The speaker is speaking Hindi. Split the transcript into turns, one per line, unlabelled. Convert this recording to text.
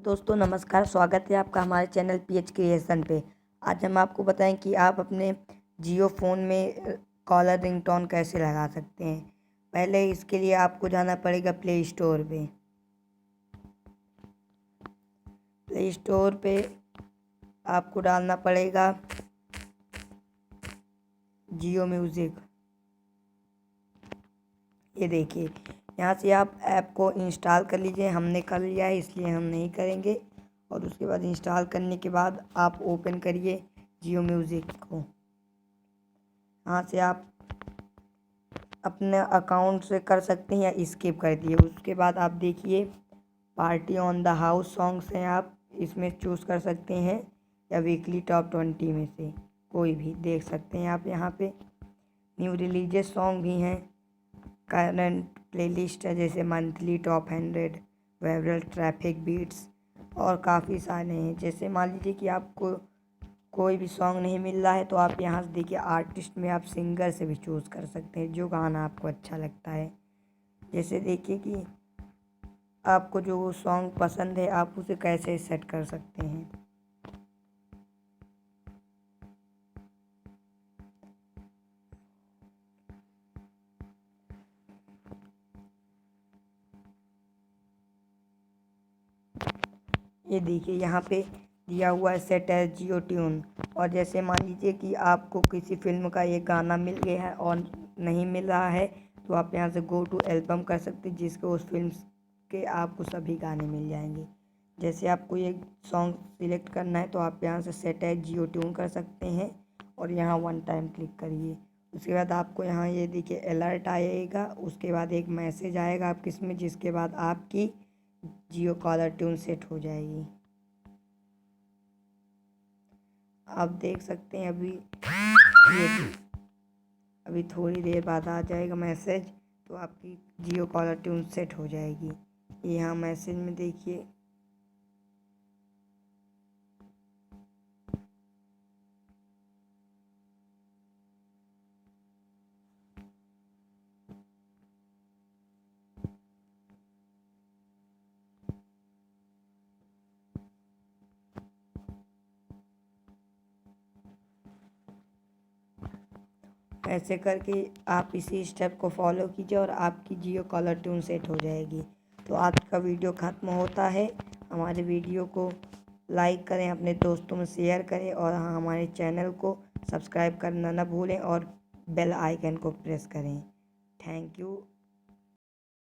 दोस्तों नमस्कार, स्वागत है आपका हमारे चैनल पीएच क्रिएशन पे। आज हम आपको बताएं कि आप अपने जियो फ़ोन में कॉलर रिंगटोन कैसे लगा सकते हैं। पहले इसके लिए आपको जाना पड़ेगा प्ले स्टोर पे। प्ले स्टोर पे आपको डालना पड़ेगा जियो म्यूज़िक। ये देखिए, यहाँ से आप ऐप को इंस्टॉल कर लीजिए। हमने कर लिया है इसलिए हम नहीं करेंगे। और उसके बाद इंस्टॉल करने के बाद आप ओपन करिए जियो म्यूज़िक को। यहाँ से आप अपने अकाउंट से कर सकते हैं या स्किप कर दिए। उसके बाद आप देखिए party on the house songs हैं, आप इसमें चूज़ कर सकते हैं या वीकली टॉप 20 में से कोई भी देख सकते हैं आप। यहाँ पे न्यू रिलीजियस सॉन्ग भी हैं, करंट प्लेलिस्ट है जैसे monthly top 100, viral traffic beats और काफ़ी सारे हैं। जैसे मान लीजिए कि आपको कोई भी सॉन्ग नहीं मिल रहा है तो आप यहाँ से देखिए आर्टिस्ट में आप सिंगर से भी चूज़ कर सकते हैं जो गाना आपको अच्छा लगता है। जैसे देखिए कि आपको जो सॉन्ग पसंद है आप उसे कैसे सेट कर सकते हैं। ये देखिए यहाँ पे दिया हुआ है सेट एज जियो ट्यून। और जैसे मान लीजिए कि आपको किसी फिल्म का एक गाना मिल गया है और नहीं मिल रहा है तो आप यहाँ से गो टू एल्बम कर सकते हैं जिसके उस फिल्म के आपको सभी गाने मिल जाएंगे। जैसे आपको एक सॉन्ग सिलेक्ट करना है तो आप यहाँ से सेट एज जियो ट्यून कर सकते हैं और यहाँ वन टाइम क्लिक करिए। उसके बाद आपको यहाँ ये देखिए अलर्ट आएगा। उसके बाद एक मैसेज आएगा आपकी इसमें, जिसके बाद आपकी जियो कॉलर ट्यून सेट हो जाएगी। आप देख सकते हैं अभी थोड़ी देर बाद आ जाएगा मैसेज, तो आपकी जियो कॉलर ट्यून सेट हो जाएगी। यहाँ मैसेज में देखिए ऐसे करके आप इसी स्टेप को फॉलो कीजिए और आपकी जियो कॉलर ट्यून सेट हो जाएगी। तो आज का वीडियो ख़त्म होता है। हमारे वीडियो को लाइक करें, अपने दोस्तों में शेयर करें और हमारे चैनल को सब्सक्राइब करना ना भूलें और बेल आइकन को प्रेस करें। Thank you.